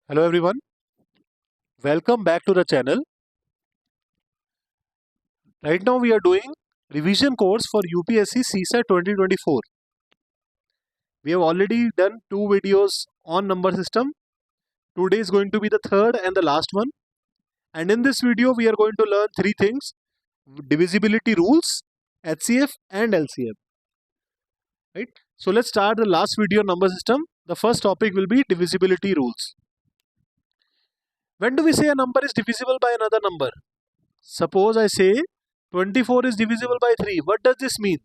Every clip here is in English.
Hello everyone, welcome back to the channel. Right now we are doing revision course for UPSC CSAT 2024. We have already done two videos on number system. Today is going to be the third and the last one. And in this video we are going to learn three things: divisibility rules, HCF and LCM. Right? So let's start the last video on number system. The first topic will be divisibility rules. When do we say a number is divisible by another number? Suppose I say 24 is divisible by 3. What does this mean?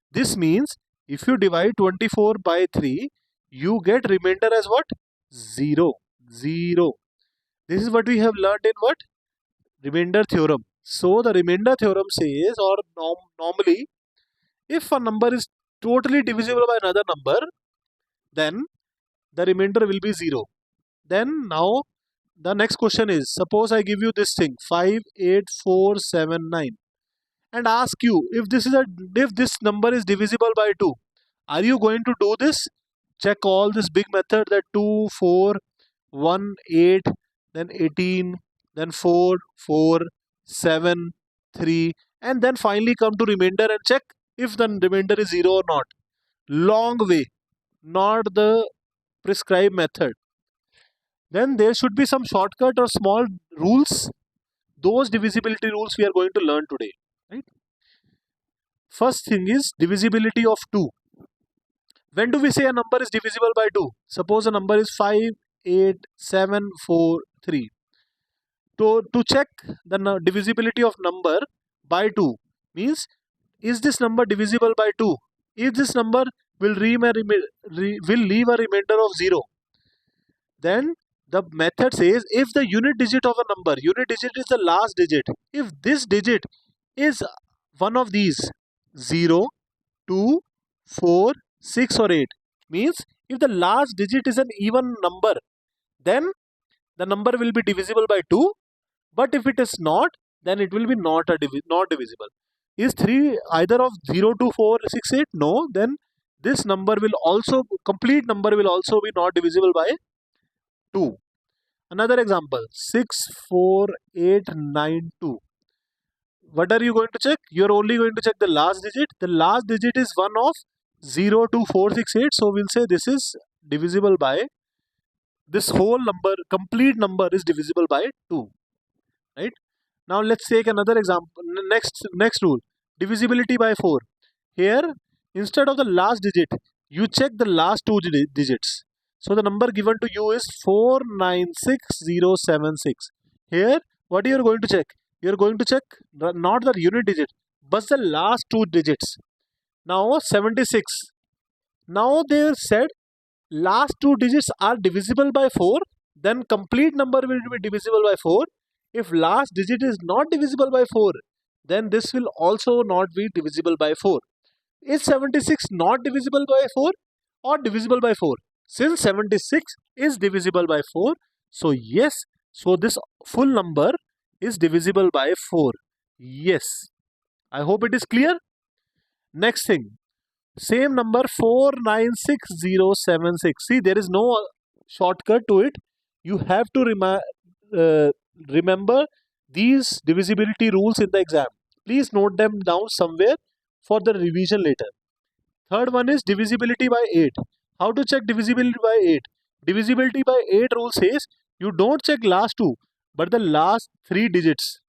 This means if you divide 24 by 3, you get remainder as what? 0. 0. This is what we have learned in what? Remainder theorem. So the remainder theorem says, or normally, if a number is totally divisible by another number, then the remainder will be 0. Then now the next question is, suppose I give you this thing 5, 8, 4, 7, 9 and ask you if this number is divisible by 2. Are you going to do this? Check all this big method, that 2, 4, 1, 8, then 18, then 4, 4, 7, 3, and then finally come to remainder and check if the remainder is 0 or not. Long way, not the prescribed method. Then there should be some shortcut or small rules. Those divisibility rules we are going to learn today. Right? First thing is divisibility of 2. When do we say a number is divisible by 2? Suppose a number is 5, 8, 7, 4, 3. To check the divisibility of number by 2 means, is this number divisible by 2? If this number will leave a remainder of 0, then the method says if the unit digit of a number, unit digit is the last digit, if this digit is one of these 0, 2, 4, 6 or 8, means if the last digit is an even number, then the number will be divisible by 2, but if it is not, then it will be not divisible. Is 3 either of 0, 2, 4, 6, 8? No, then this number will also, complete number will also be not divisible by 2. Another example, 6, 4, 8, 9, 2. What are you going to check? You are only going to check the last digit. The last digit is one of 0, 2, 4, 6, 8. So we'll say this is divisible by, this whole number, complete number is divisible by 2. Right? Now let's take another example. Next rule, divisibility by 4. Here, instead of the last digit, you check the last two digits. So the number given to you is 496076. Here, what you are going to check? You are going to check not the unit digit, but the last two digits. Now 76. Now they said last two digits are divisible by 4, then complete number will be divisible by 4. If last digit is not divisible by 4, then this will also not be divisible by 4. Is 76 not divisible by 4 or divisible by 4? Since 76 is divisible by 4, so yes, so this full number is divisible by 4. Yes. I hope it is clear. Next thing, same number 496076. See, there is no shortcut to it. You have to remember these divisibility rules in the exam. Please note them down somewhere for the revision later. Third one is divisibility by 8. How to check divisibility by 8? Divisibility by 8 rule says you don't check last two, but the last 3 digits.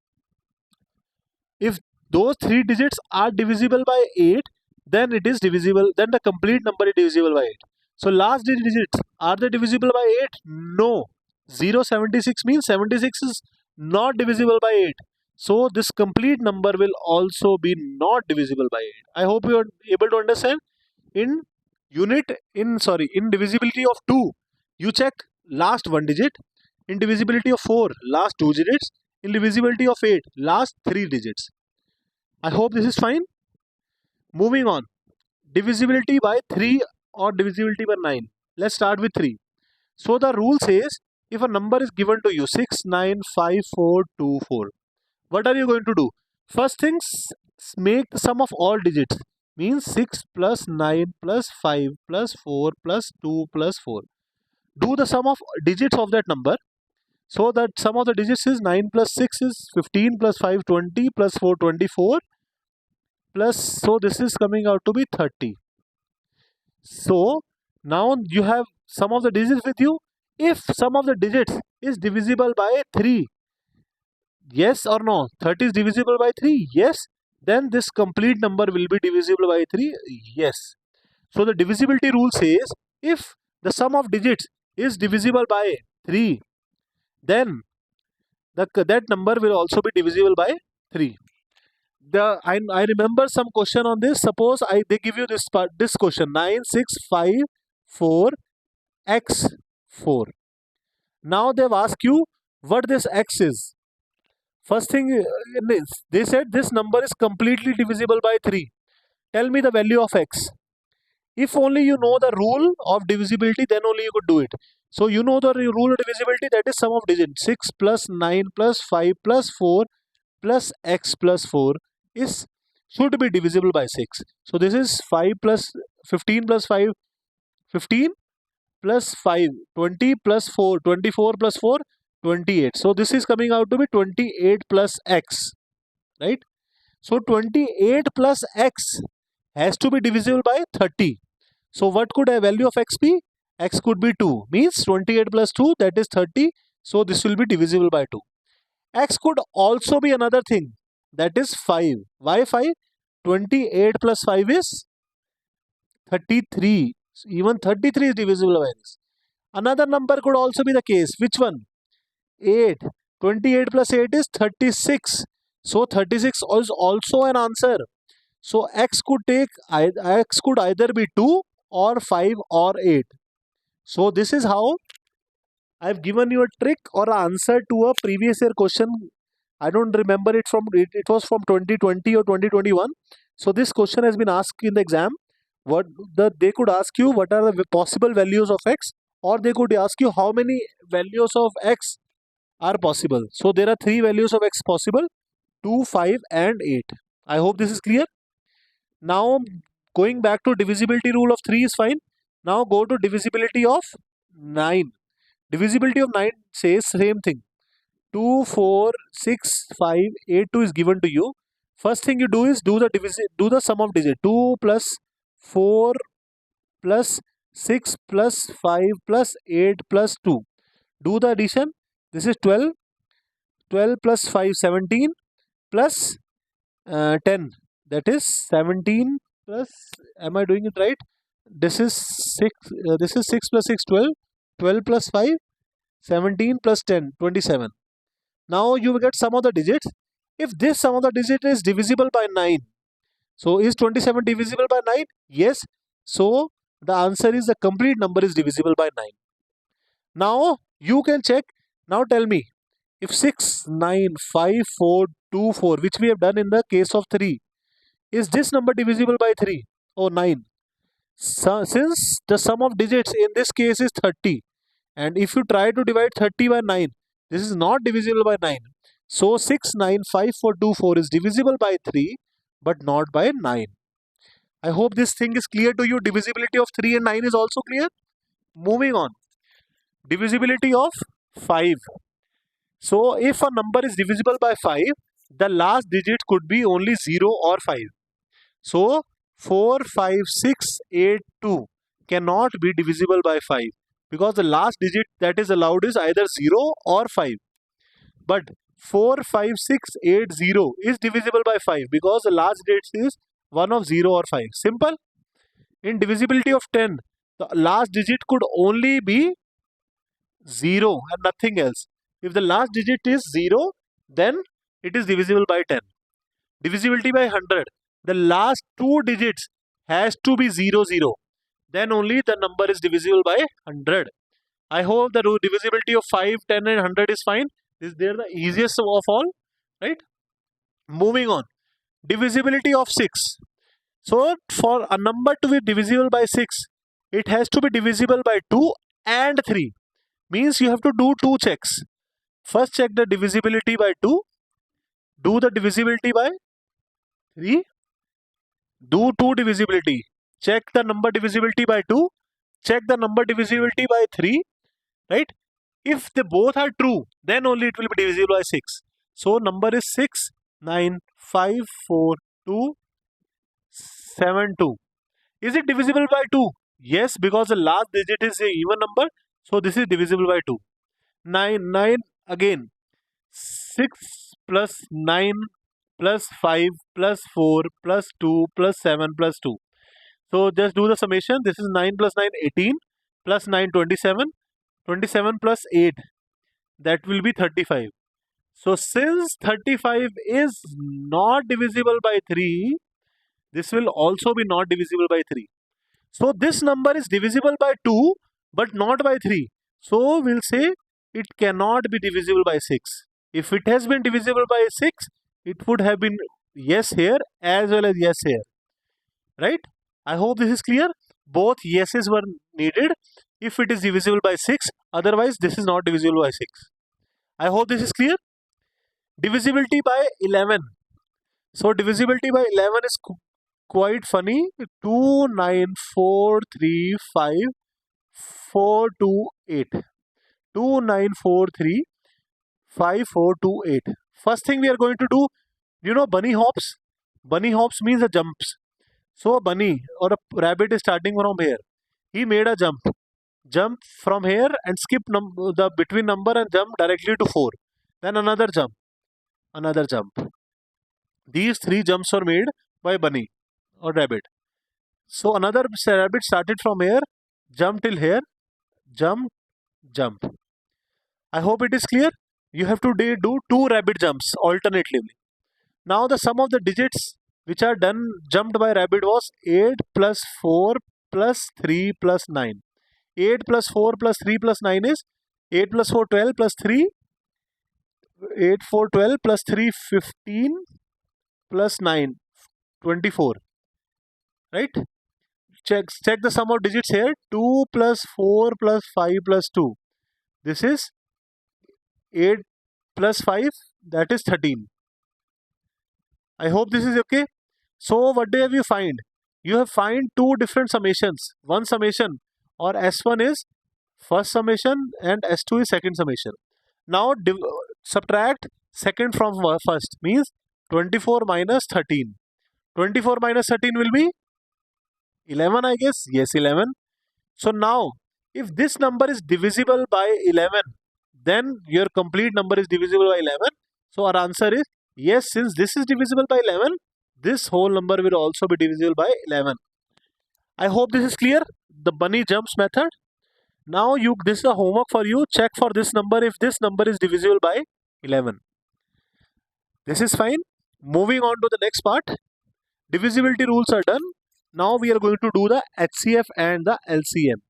If those 3 digits are divisible by 8, then it is divisible, then the complete number is divisible by 8. So last digits, are they divisible by 8? No. 076 means 76 is not divisible by 8. So this complete number will also be not divisible by 8. I hope you are able to understand. In divisibility of 2, you check last one digit. In divisibility of 4, last two digits. In divisibility of 8, last 3 digits. I hope this is fine. Moving on. Divisibility by 3 or divisibility by 9. Let's start with 3. So the rule says if a number is given to you 6, 9, 5, 4, 2, 4. What are you going to do? First things, make the sum of all digits. Means 6 plus 9 plus 5 plus 4 plus 2 plus 4. do the sum of digits of that number. So that sum of the digits is 9 plus 6 is 15 plus 5 20 plus 4 24 plus, so this is coming out to be 30. So now you have sum of the digits with you. If sum of the digits is divisible by 3, yes or no? 30 is divisible by 3, yes. Then this complete number will be divisible by 3, yes. So the divisibility rule says if the sum of digits is divisible by 3, then that number will also be divisible by 3. I remember some question on this. Suppose they give you this question 9 6 5 4 x 4. Now they've asked you what this x is. First thing they said this number is completely divisible by 3. Tell me the value of x. If only you know the rule of divisibility, then only you could do it. So you know the rule of divisibility, that is sum of digits. 6 plus 9 plus 5 plus 4 plus x plus 4 is should be divisible by 6. So this is 5 plus 15 plus 5 15 plus 5 20 plus 4 24 plus 4 28. So this is coming out to be 28 plus x, right? So 28 plus x has to be divisible by 30. So what could a value of x be? X could be 2, means 28 plus 2, that is 30. So this will be divisible by 2. X could also be another thing, that is 5. Why 5? 28 plus 5 is 33. Even 33 is divisible by this. Another number could also be the case. Which one? 8. 28 plus 8 is 36. So 36 is also an answer. So x could either be 2 or 5 or 8. So this is how I've given you a trick or an answer to a previous year question. I don't remember it was from 2020 or 2021. So this question has been asked in the exam. They could ask you what are the possible values of x, or they could ask you how many values of x are possible. So there are 3 values of x possible: 2, 5 and 8. I hope this is clear. Now going back to divisibility rule of 3 is fine. Now go to divisibility of 9. Divisibility of 9 says same thing. 2, 4, 6, 5, 8, 2 is given to you. First thing you do is do the sum of digit. 2 plus 4 plus 6 plus 5 plus 8 plus 2. Do the addition. This is 12. 12 plus 5, 17 plus 10. That is 17 plus, am I doing it right? This is 6. This is 6 plus 6, 12. 12 plus 5, 17 plus 10, 27. Now you will get sum of the digits. If this sum of the digit is divisible by 9, so is 27 divisible by 9? Yes. So the answer is the complete number is divisible by 9. Now you can check. Now tell me, if 6, 9, 5, 4, 2, 4, which we have done in the case of 3, is this number divisible by 3 or 9? So, since the sum of digits in this case is 30, and if you try to divide 30 by 9, this is not divisible by 9. So 6, 9, 5, 4, 2, 4 is divisible by 3 but not by 9. I hope this thing is clear to you. Divisibility of 3 and 9 is also clear. Moving on. Divisibility of 5. So if a number is divisible by 5, the last digit could be only 0 or 5. So 4, 5, 6, 8, 2 cannot be divisible by 5 because the last digit that is allowed is either 0 or 5. But 4, 5, 6, 8, 0 is divisible by 5 because the last digit is one of 0 or 5. Simple. In divisibility of 10, the last digit could only be 0 and nothing else. If the last digit is 0, then it is divisible by 10. Divisibility by 100, the last 2 digits has to be 0, 0. Then only the number is divisible by 100. I hope the divisibility of 5, 10 and 100 is fine. They are the easiest of all, right? Moving on. Divisibility of 6. So for a number to be divisible by 6, it has to be divisible by 2 and 3. Means you have to do 2 checks. First check the divisibility by 2. Do the divisibility by 3. Do 2 divisibility. Check the number divisibility by 2. Check the number divisibility by 3. right? If they both are true, then only it will be divisible by 6. So number is 6, 9, 5, 4, 2, 7, 2. Is it divisible by 2? Yes, because the last digit is a even number. So this is divisible by 2. 9, 9 again. 6 plus 9 plus 5 plus 4 plus 2 plus 7 plus 2. So just do the summation. This is 9 plus 9, 18 plus 9, 27. 27 plus 8, that will be 35. So since 35 is not divisible by 3, this will also be not divisible by 3. So this number is divisible by 2 but not by 3. So we'll say it cannot be divisible by 6. If it has been divisible by 6, it would have been yes here as well as yes here. Right? I hope this is clear. Both yeses were needed if it is divisible by 6. Otherwise, this is not divisible by 6. I hope this is clear. Divisibility by 11. So divisibility by 11 is quite funny. 2, 9, 4, 3, 5, 4, 2, 8. 2, 9, 4, 3, 5, 4, 2, 8. First thing we are going to do, you know bunny hops? Bunny hops means the jumps. So a bunny or a rabbit is starting from here. He made a jump. Jump from here and skip the between number and jump directly to 4. Then another jump. Another jump. These 3 jumps were made by bunny or rabbit. So another rabbit started from here, jump till here, jump, jump. I hope it is clear. You have to do 2 rabbit jumps alternatively. Now the sum of the digits which are jumped by rabbit was 8 plus 4 plus 3 plus 9. 8 plus 4 plus 3 plus 9 is 8 plus 4 12 plus 3 8 4 12 plus 3 15 plus 9 24. Right? Check the sum of digits here. 2 plus 4 plus 5 plus 2. This is 8 plus 5, that is 13. I hope this is okay. So what do you find? You have find 2 different summations. One summation or S1 is first summation and S2 is second summation. Now subtract second from first, means 24 minus 13. 24 minus 13 will be 11, I guess. Yes, 11. So now if this number is divisible by 11, then your complete number is divisible by 11. So our answer is yes, since this is divisible by 11, this whole number will also be divisible by 11. I hope this is clear. The bunny jumps method. Now this is a homework for you. Check for this number if this number is divisible by 11. This is fine. Moving on to the next part. Divisibility rules are done. Now we are going to do the HCF and the LCM.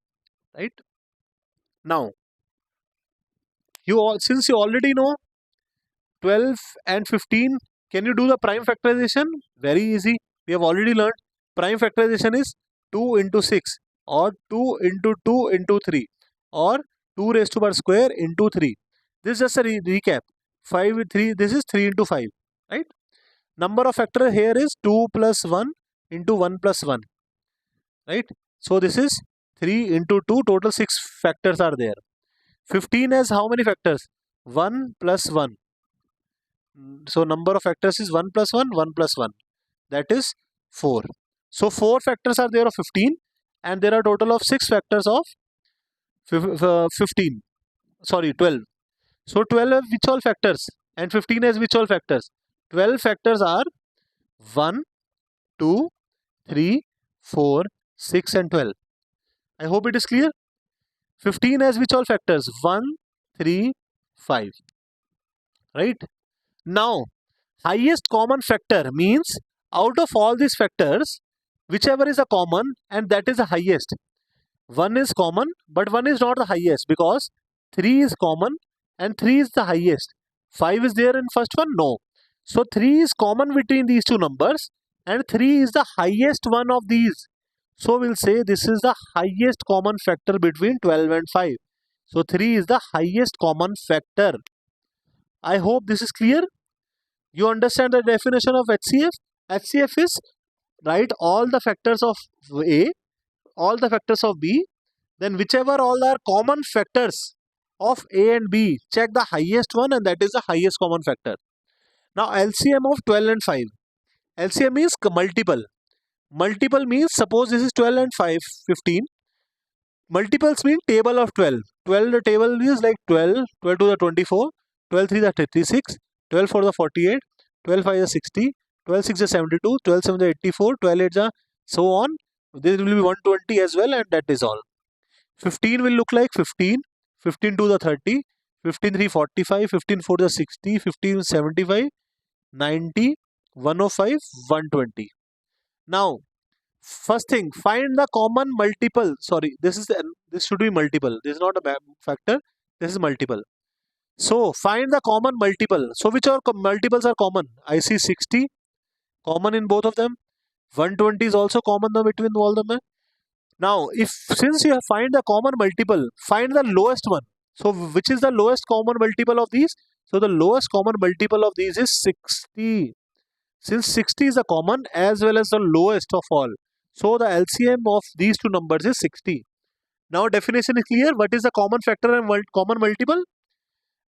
Right? Now, since you already know 12 and 15, can you do the prime factorization? Very easy. We have already learned prime factorization is 2 into 6 or 2 into 2 into 3 or 2 raised to power square into 3. This is just a recap. 5 with 3, this is 3 into 5. Right? Number of factors here is 2 plus 1 into 1 plus 1. Right? So this is 3 into 2, total 6 factors are there. 15 has how many factors? 1 plus 1. So number of factors is 1 plus 1, 1 plus 1. That is 4. So 4 factors are there of 15 and there are total of 6 factors of 15. Sorry, 12. So 12 have which all factors and 15 has which all factors? 12 factors are 1, 2, 3, 4, 6 and 12. I hope it is clear. 15 has which all factors? 1, 3, 5. Right? Now, highest common factor means out of all these factors, whichever is a common and that is the highest. 1 is common but 1 is not the highest because 3 is common and 3 is the highest. 5 is there in first one? No. So 3 is common between these two numbers and 3 is the highest one of these. So we'll say this is the highest common factor between 12 and 5. So 3 is the highest common factor. I hope this is clear. You understand the definition of HCF? HCF is write all the factors of A, all the factors of B, then whichever all are common factors of A and B, check the highest one, and that is the highest common factor. Now LCM of 12 and 5. LCM means multiple. Multiple means, suppose this is 12 and 5, 15. Multiples mean table of 12. 12, the table is like 12, 12 to the 24, 12 3 the 36, 12 4 the 48, 12 5 the 60, 12 6 the 72, 12 7 the 84, 12 8 the so on. This will be 120 as well, and that is all. 15 will look like 15, 15 2 the 30, 15 3 45, 15 4 the 60, 15 75, 90, 105, 120. Now, first thing, find the common multiple. Sorry, this should be multiple. This is not a factor. This is multiple. So find the common multiple. So which are multiples are common? I see 60 common in both of them. 120 is also common between all of them. Now, since you have find the common multiple, find the lowest one. So which is the lowest common multiple of these? So the lowest common multiple of these is 60. Since 60 is the common as well as the lowest of all, so the LCM of these two numbers is 60. Now definition is clear. What is the common factor and common multiple?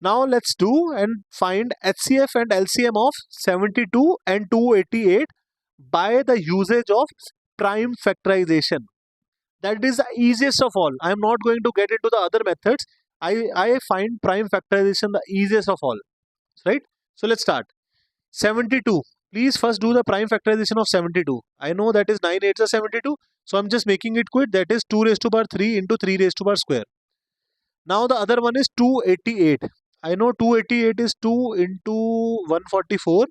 Now let's do and find HCF and LCM of 72 and 288 by the usage of prime factorization. That is the easiest of all. I am not going to get into the other methods. I find prime factorization the easiest of all. Right? So let's start. 72. Please first do the prime factorization of 72. I know that is 9 8s are 72. So I'm just making it quick. That is 2 raised to power 3 into 3 raised to power square. Now the other one is 288. I know 288 is 2 into 144.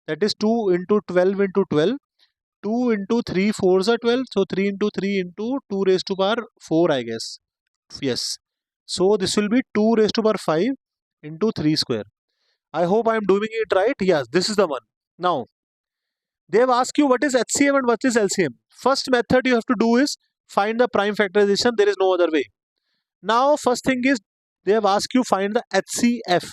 That is 2 into 12 into 12. 2 into 3 4s are 12. So 3 into 3 into 2 raised to power 4, I guess. Yes. So this will be 2 raised to power 5 into 3 square. I hope I am doing it right. Yes, this is the one. Now, they have asked you what is HCM and what is LCM. First method you have to do is find the prime factorization. There is no other way. Now, first thing is they have asked you find the HCF.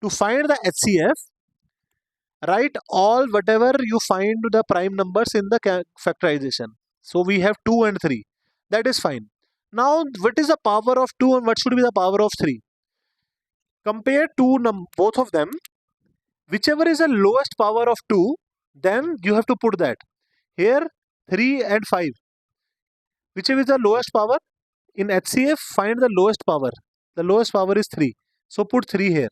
To find the HCF, write all whatever you find the prime numbers in the factorization. So we have 2 and 3. That is fine. Now, what is the power of 2 and what should be the power of 3? Compare both of them. Whichever is the lowest power of 2, then you have to put that. Here 3 and 5. Whichever is the lowest power? In HCF, find the lowest power. The lowest power is 3. So put 3 here.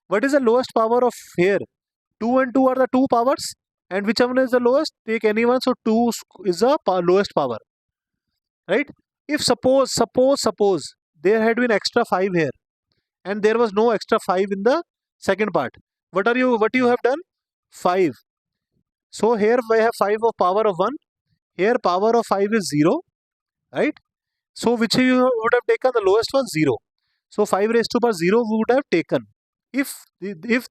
What is the lowest power of here? 2 and 2 are the two powers. And whichever is the lowest, take any one. So 2 is the lowest power. Right? If suppose there had been extra 5 here. And there was no extra 5 in the second part. What you have done? 5. So here we have 5 of power of 1. Here power of 5 is 0. Right? So which you would have taken? The lowest one, 0. So 5 raised to power 0 we would have taken if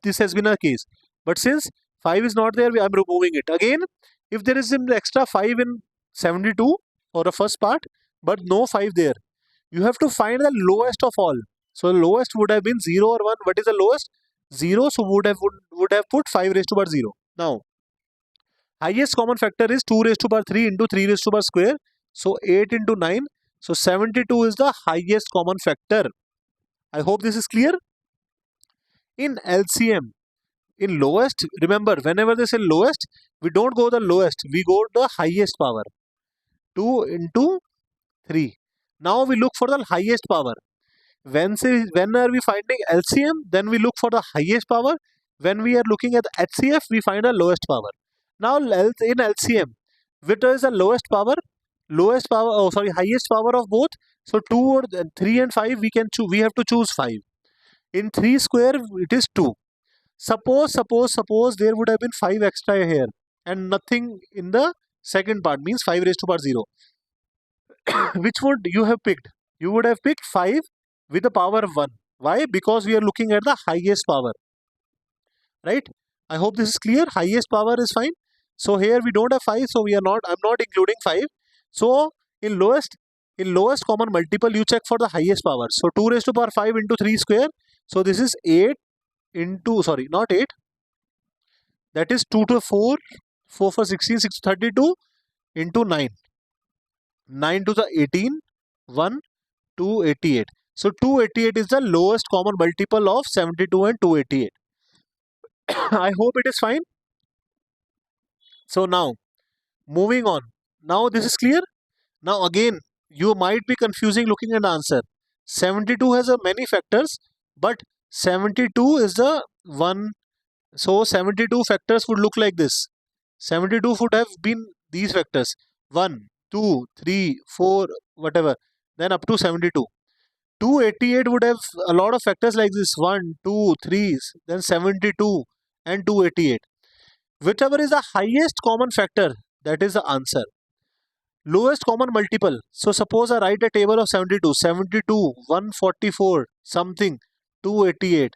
this has been a case. But since 5 is not there, I am removing it. Again, if there is an extra 5 in 72 for the first part, but no 5 there, you have to find the lowest of all. So the lowest would have been 0 or 1. What is the lowest? 0. So would have put 5 raised to power 0. Now, highest common factor is 2 raised to power 3 into 3 raised to power square. So 8 into 9. So 72 is the highest common factor. I hope this is clear. In LCM, in lowest, remember whenever they say lowest, we don't go the lowest, we go the highest power. 2 into 3. Now we look for the highest power. When are we finding LCM? Then we look for the highest power. When we are looking at the HCF, we find the lowest power. Now in LCM, which is the lowest power? Highest power of both. So 2 or 3 and 5 we can choose. We have to choose 5. In 3 square it is 2. Suppose there would have been 5 extra here and nothing in the second part, means 5 raised to power 0. Which would you have picked? You would have picked 5 with the power of 1. Why? Because we are looking at the highest power. Right? I hope this is clear. Highest power is fine. So here we don't have 5, so I'm not including 5. So in lowest common multiple, you check for the highest power. So 2 raised to power 5 into 3 square. So this is 8 into, not 8. That is 2 to 4, 4 for 16, 6 to 32 into 9. 9 to the 18, 1 to 88. So 288 is the lowest common multiple of 72 and 288. I hope it is fine. So now, moving on. Now this is clear. Now again, you might be confusing looking at the answer. 72 has a many factors, but 72 is the one. So 72 factors would look like this. 72 would have been these factors. 1, 2, 3, 4, whatever. Then up to 72. 288 would have a lot of factors like this. 1, 2, 3, then 72 and 288. Whichever is the highest common factor, that is the answer. Lowest common multiple. So suppose I write a table of 72, 72, 144, something, 288.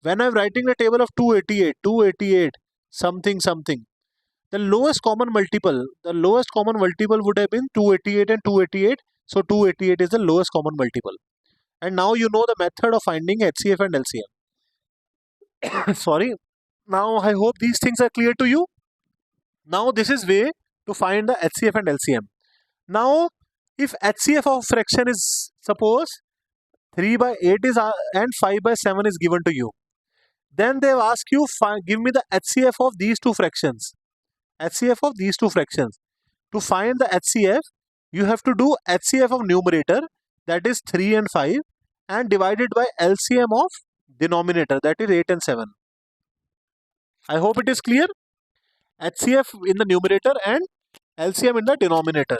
When I'm writing the table of 288, 288, something, something, the lowest common multiple would have been 288 and 288. So 288 is the lowest common multiple. And now you know the method of finding HCF and LCM. Sorry. Now I hope these things are clear to you. Now this is way to find the HCF and LCM. Now if HCF of fraction is, suppose 3 by 8 is and 5 by 7 is given to you. Then they ask you, give me the HCF of these two fractions. HCF of these two fractions. To find the HCF, you have to do HCF of numerator, that is 3 and 5, and divided by LCM of denominator, that is 8 and 7. I hope it is clear. HCF in the numerator and LCM in the denominator.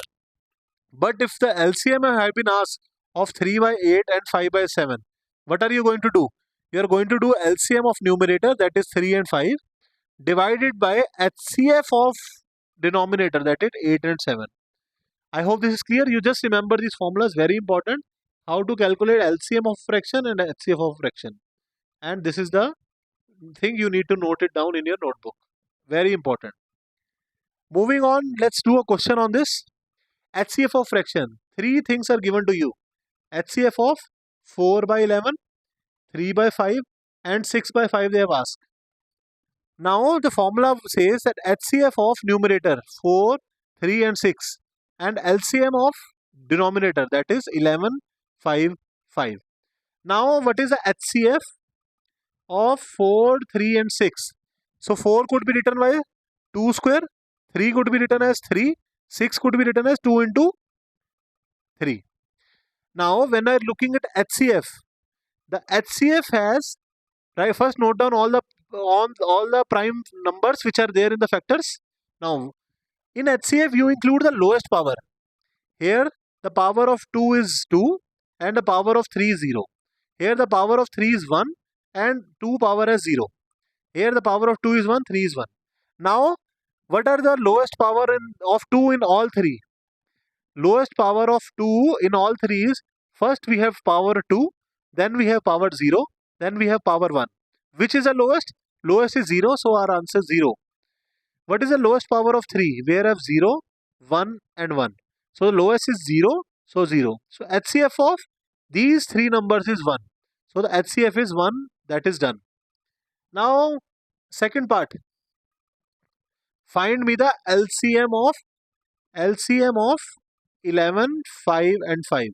But if the LCM have been asked of 3 by 8 and 5 by 7, what are you going to do? You are going to do LCM of numerator, that is 3 and 5, divided by HCF of denominator, that is 8 and 7. I hope this is clear. You just remember these formulas, very important. How to calculate LCM of fraction and HCF of fraction. And this is the thing you need to note it down in your notebook. Very important. Moving on, let's do a question on this. HCF of fraction. Three things are given to you. HCF of 4 by 11, 3 by 5 and 6 by 5 they have asked. Now the formula says that HCF of numerator 4, 3 and 6 and LCM of denominator, that is 11, 5, 5. Now what is the HCF of 4, 3 and 6? So 4 could be written by 2 square, 3 could be written as 3, 6 could be written as 2 into 3. Now when I am looking at HCF, the HCF has, right, first note down all the prime numbers which are there in the factors. Now in HCF you include the lowest power. Here the power of 2 is 2 and the power of 3 is 0. Here the power of 3 is 1 and 2 power as 0. Here the power of 2 is 1, 3 is 1. Now what are the lowest power of 2 in all three? Lowest power of 2 in all three is, first we have power 2, then we have power 0, then we have power 1. Which is the lowest? Lowest is 0, so our answer is 0. What is the lowest power of 3? We have 0, 1 and 1. So the lowest is 0, so 0. So HCF of these three numbers is 1. So the HCF is 1, that is done. Now second part. Find me the LCM of 11, 5 and 5.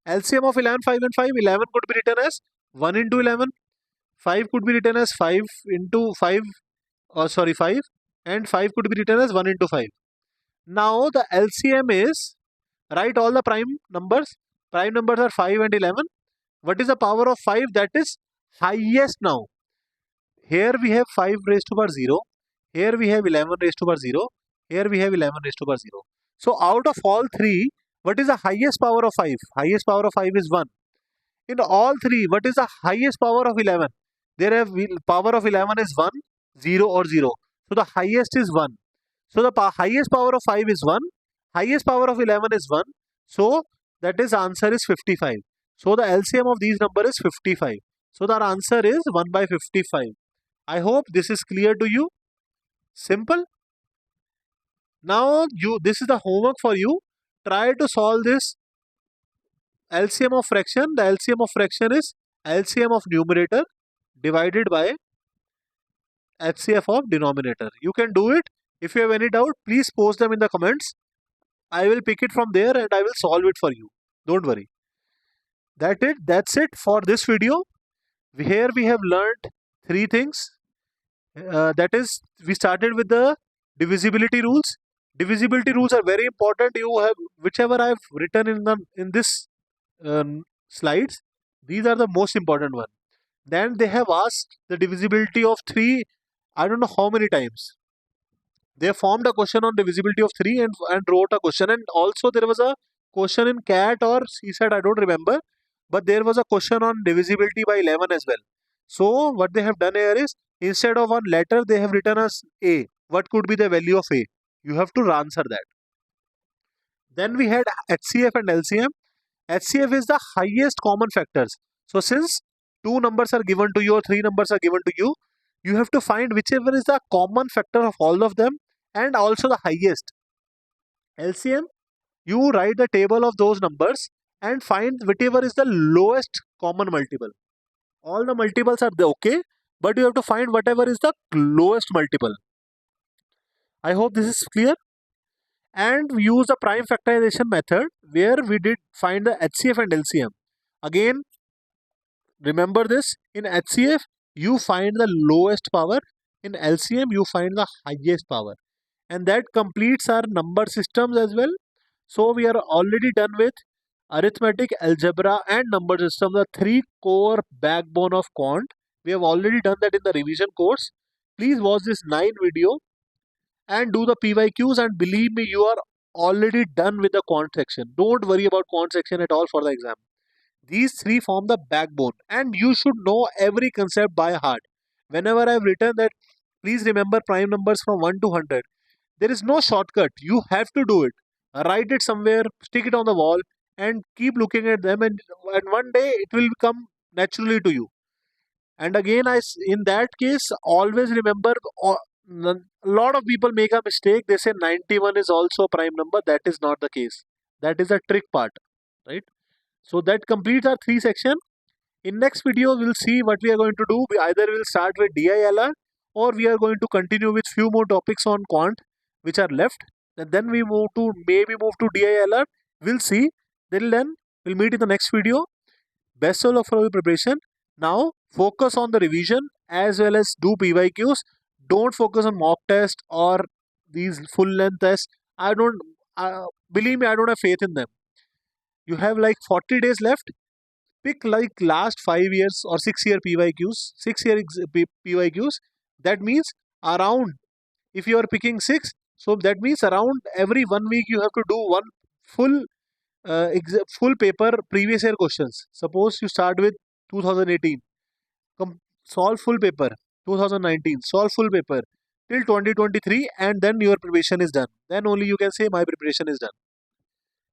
LCM of 11, 5 and 5, 11 could be written as 1 into 11, 5 could be written as 5 into 5, 5, and 5 could be written as 1 into 5. Now the LCM is, write all the prime numbers. Prime numbers are 5 and 11. What is the power of 5? That is highest now. Here we have 5 raised to power 0. Here we have 11 raised to power 0. Here we have 11 raised to power 0. So out of all three, what is the highest power of 5? Highest power of 5 is 1. In all three, what is the highest power of 11? There have power of 11 is 1, 0 or 0. So the highest is 1. So the highest power of 5 is 1. Highest power of 11 is 1. So that is answer is 55. So the LCM of these numbers is 55. So the answer is 1 by 55. I hope this is clear to you. Simple. Now this is the homework for you. Try to solve this LCM of fraction. The LCM of fraction is LCM of numerator divided by HCF of denominator. You can do it. If you have any doubt, please post them in the comments. I will pick it from there and I will solve it for you. Don't worry. That's it for this video. Here we have learned three things. That is, we started with the divisibility rules. Divisibility rules are very important. You have whichever I have written in this slides. These are the most important one. Then they have asked the divisibility of 3, I don't know how many times. They formed a question on divisibility of 3 and wrote a question. And also there was a question in CAT or CSAT, I don't remember. But there was a question on divisibility by 11 as well. So what they have done here is, instead of one letter, they have written as A. What could be the value of A? You have to answer that. Then we had HCF and LCM. HCF is the highest common factors. So since two numbers are given to you or three numbers are given to you, you have to find whichever is the common factor of all of them and also the highest. LCM, you write the table of those numbers and find whichever is the lowest common multiple. All the multiples are okay, but you have to find whatever is the lowest multiple. I hope this is clear. And we use the prime factorization method where we did find the HCF and LCM. Again, remember this, in HCF you find the lowest power, in LCM you find the highest power, and that completes our number systems as well. So we are already done with arithmetic, algebra and number system, the three core backbone of quant. We have already done that in the revision course. Please watch this 9 video and do the PYQs, and believe me, you are already done with the quant section. Don't worry about quant section at all for the exam. These three form the backbone, and you should know every concept by heart. Whenever I've written that, please remember prime numbers from 1 to 100. There is no shortcut. You have to do it. Write it somewhere, stick it on the wall, and keep looking at them. And one day it will come naturally to you. And again, in that case, always remember. A lot of people make a mistake. They say 91 is also a prime number. That is not the case. That is a trick part, right? So that completes our 3 section. In next video, we'll see what we are going to do. We either will start with DILR or we are going to continue with few more topics on quant which are left. And then we move to DILR. We'll see. Till then, we'll meet in the next video. Best of luck for your preparation. Now, focus on the revision as well as do PYQs. Don't focus on mock test or these full length tests. Believe me, I don't have faith in them. You have like 40 days left. Pick like last 5 years or 6-year PYQs, 6-year PYQs. That means around, if you are picking 6, so that means around every 1 week you have to do one full full paper previous year questions. Suppose you start with 2018, solve full paper. 2019, solve full paper till 2023, and then your preparation is done. Then only you can say my preparation is done.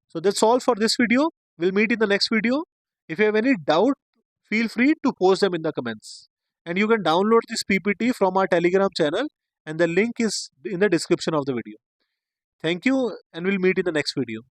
So that's all for this video. We'll meet in the next video. If you have any doubt, feel free to post them in the comments. And you can download this PPT from our Telegram channel, and the link is in the description of the video. Thank you, and we'll meet in the next video.